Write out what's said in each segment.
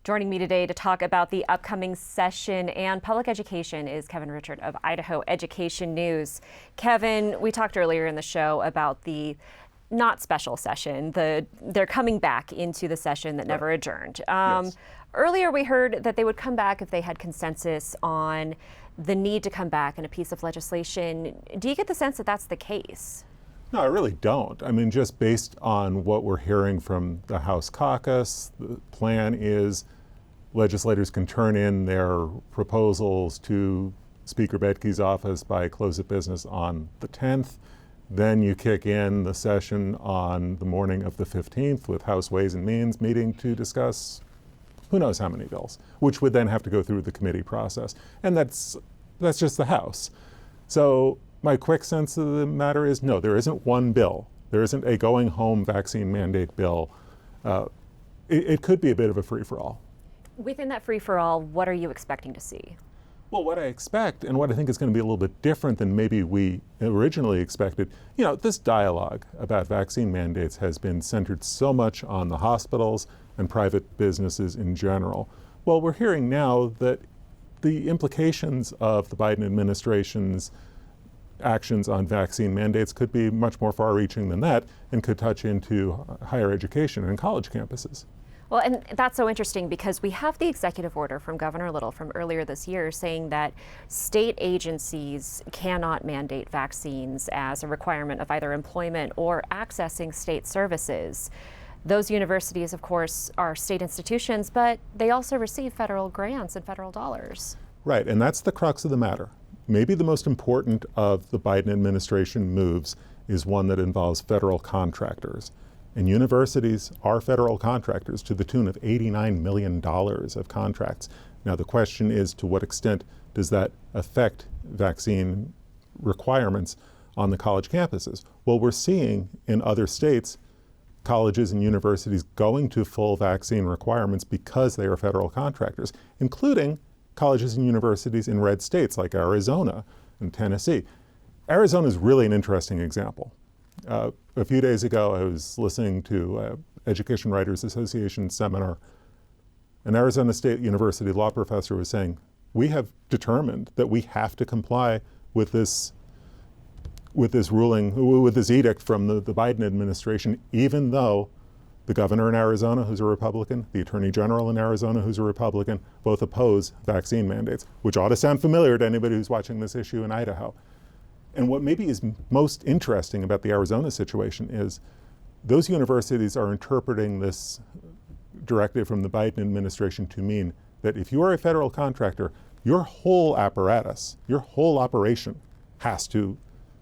Joining me today to talk about the upcoming session and public education is Kevin Richert of Idaho Education News. Kevin, we talked earlier in the show about the not special session. They're coming back into the session that never adjourned. Yes. Earlier we heard that they would come back if they had consensus on the need to come back in a piece of legislation. Do you get the sense that that's the case? No, I really don't. I mean, just based on what we're hearing from the House caucus, the plan is legislators can turn in their proposals to Speaker Bedke's office by close of business on the 10th. Then you kick in the session on the morning of the 15th with House Ways and Means meeting to discuss who knows how many bills, which would then have to go through the committee process. And that's just the House. So my quick sense of the matter is, no, there isn't one bill. There isn't a going home vaccine mandate bill. It could be a bit of a free-for-all. Within that free-for-all, what are you expecting to see? Well, what I expect and what I think is going to be a little bit different than maybe we originally expected, this dialogue about vaccine mandates has been centered so much on the hospitals and private businesses in general. Well, we're hearing now that the implications of the Biden administration's actions on vaccine mandates could be much more far-reaching than that and could touch into higher education and college campuses. Well, and that's so interesting because we have the executive order from Governor Little from earlier this year saying that state agencies cannot mandate vaccines as a requirement of either employment or accessing state services. Those universities, of course, are state institutions, but they also receive federal grants and federal dollars. Right, and that's the crux of the matter. Maybe the most important of the Biden administration moves is one that involves federal contractors. And universities are federal contractors to the tune of $89 million of contracts. Now the question is, to what extent does that affect vaccine requirements on the college campuses? Well, we're seeing in other states colleges and universities going to full vaccine requirements because they are federal contractors, including colleges and universities in red states like Arizona and Tennessee. Arizona is really an interesting example. A few days ago, I was listening to Education Writers Association seminar. An Arizona State University law professor was saying, we have determined that we have to comply with this ruling, with this edict from the Biden administration, even though the governor in Arizona, who's a Republican, the attorney general in Arizona, who's a Republican, both oppose vaccine mandates, which ought to sound familiar to anybody who's watching this issue in Idaho. And what maybe is most interesting about the Arizona situation is those universities are interpreting this directive from the Biden administration to mean that if you are a federal contractor, your whole apparatus, your whole operation has to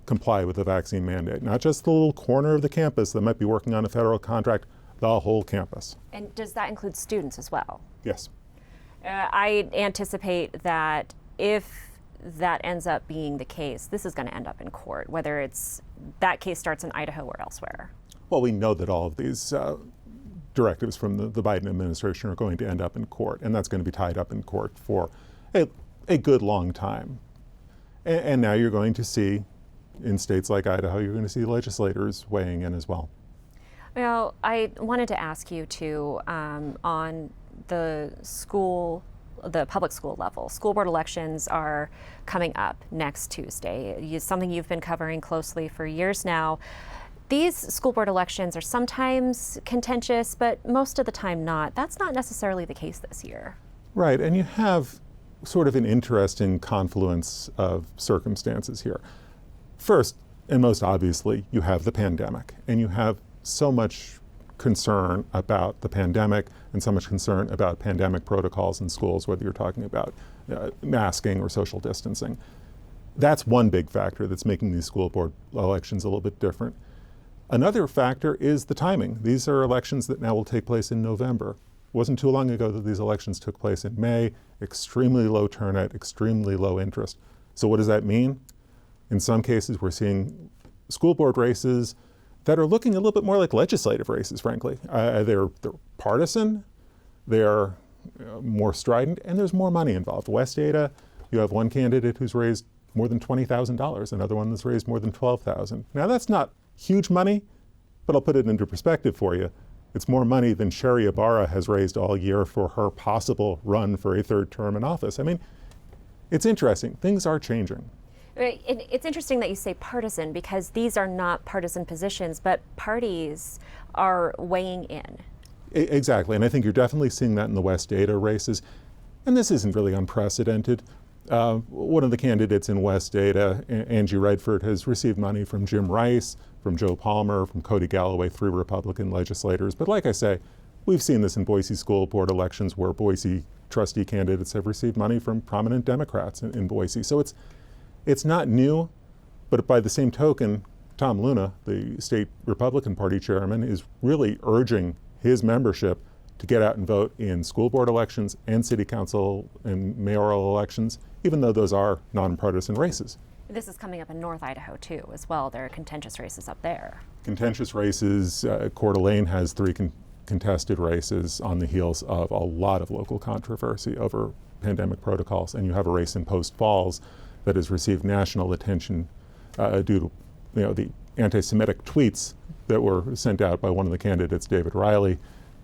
comply with the vaccine mandate, not just the little corner of the campus that might be working on a federal contract, the whole campus. And does that include students as well? Yes. I anticipate that if that ends up being the case, this is going to end up in court, whether it's that case starts in Idaho or elsewhere. Well, we know that all of these directives from the Biden administration are going to end up in court, and that's going to be tied up in court for a good long time. And now you're going to see, in states like Idaho, you're going to see legislators weighing in as well. Well, I wanted to ask you too, on the public school level. School board elections are coming up next Tuesday. It's something you've been covering closely for years now. These school board elections are sometimes contentious, but most of the time not. That's not necessarily the case this year. Right, and you have sort of an interesting confluence of circumstances here. First, and most obviously, you have the pandemic, and you have so much concern about the pandemic and so much concern about pandemic protocols in schools, whether you're talking about masking or social distancing. That's one big factor that's making these school board elections a little bit different. Another factor is the timing. These are elections that now will take place in November. It wasn't too long ago that these elections took place in May, extremely low turnout, extremely low interest. So what does that mean? In some cases, we're seeing school board races that are looking a little bit more like legislative races, frankly. They're partisan, they're more strident, and there's more money involved. West Ada, you have one candidate who's raised more than $20,000, another one that's raised more than $12,000. Now that's not huge money, but I'll put it into perspective for you. It's more money than Sherry Ibarra has raised all year for her possible run for a third term in office. I mean, it's interesting. Things are changing. Right. It's interesting that you say partisan, because these are not partisan positions, but parties are weighing in. Exactly, and I think you're definitely seeing that in the West Ada races. And this isn't really unprecedented. One of the candidates in West Ada, Angie Redford, has received money from Jim Rice, from Joe Palmer, from Cody Galloway, 3 Republican legislators. But like I say, we've seen this in Boise school board elections where Boise trustee candidates have received money from prominent Democrats in Boise. So it's not new, but by the same token, Tom Luna, the state Republican Party chairman, is really urging his membership to get out and vote in school board elections and city council and mayoral elections, even though those are nonpartisan races. This is coming up in North Idaho too, as well. There are contentious races up there. Contentious races. Coeur d'Alene has 3 contested races on the heels of a lot of local controversy over pandemic protocols, and you have a race in Post Falls that has received national attention due to the anti-Semitic tweets that were sent out by one of the candidates, David Riley,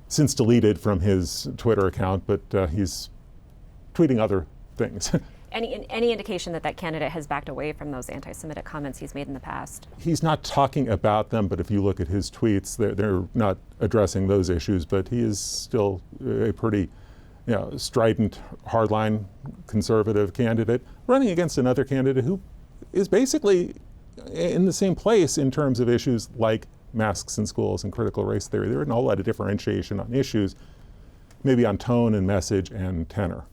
since deleted from his Twitter account, but he's tweeting other things. Any indication that that candidate has backed away from those anti-Semitic comments he's made in the past? He's not talking about them, but if you look at his tweets, they're not addressing those issues, but he is still a pretty strident, hardline conservative candidate running against another candidate who is basically in the same place in terms of issues like masks in schools and critical race theory. There isn't a whole lot of differentiation on issues, maybe on tone and message and tenor.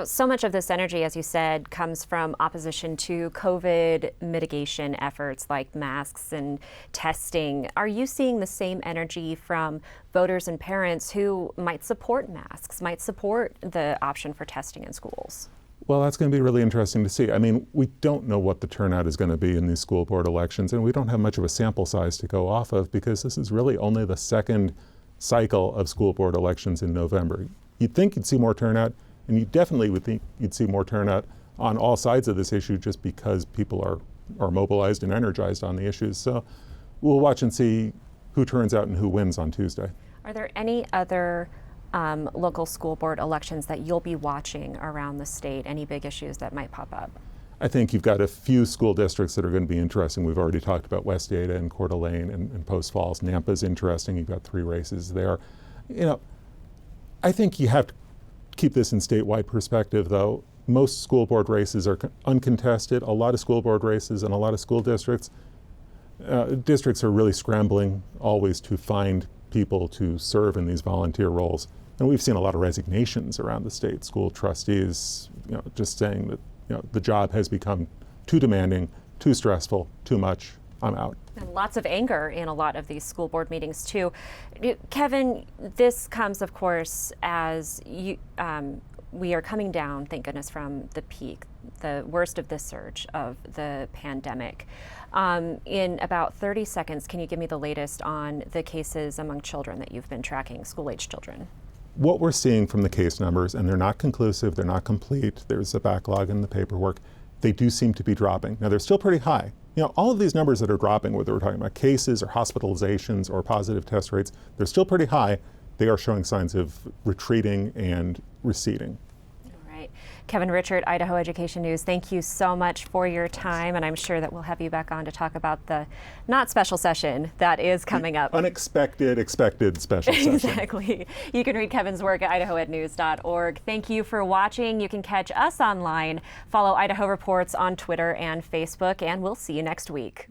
So much of this energy, as you said, comes from opposition to COVID mitigation efforts like masks and testing. Are you seeing the same energy from voters and parents who might support masks, might support the option for testing in schools? Well, that's going to be really interesting to see. I mean, we don't know what the turnout is going to be in these school board elections, and we don't have much of a sample size to go off of because this is really only the second cycle of school board elections in November. You'd think you'd see more turnout, and you definitely would think you'd see more turnout on all sides of this issue just because people are mobilized and energized on the issues. So we'll watch and see who turns out and who wins on Tuesday. Are there any other local school board elections that you'll be watching around the state? Any big issues that might pop up? I think you've got a few school districts that are going to be interesting. We've already talked about West Ada and Coeur d'Alene and Post Falls. Nampa's interesting. You've got 3 races there. I think you have to keep this in statewide perspective, though. Most school board races are uncontested. A lot of school board races and a lot of school districts are really scrambling always to find people to serve in these volunteer roles. And we've seen a lot of resignations around the state. School trustees, just saying that the job has become too demanding, too stressful, too much. I'm out. And lots of anger in a lot of these school board meetings too. Kevin, this comes, of course, as we are coming down, thank goodness, from the peak, the worst of the surge of the pandemic. In about 30 seconds, can you give me the latest on the cases among children that you've been tracking, school-age children? What we're seeing from the case numbers, and they're not conclusive, they're not complete, there's a backlog in the paperwork, they do seem to be dropping. Now, they're still pretty high. All of these numbers that are dropping, whether we're talking about cases or hospitalizations or positive test rates, they're still pretty high. They are showing signs of retreating and receding. All right. Kevin Richert, Idaho Education News, thank you so much for your time, and I'm sure that we'll have you back on to talk about the not special session that is coming up. Unexpected, expected special session. Exactly. You can read Kevin's work at idahoednews.org. Thank you for watching. You can catch us online, follow Idaho Reports on Twitter and Facebook, and we'll see you next week.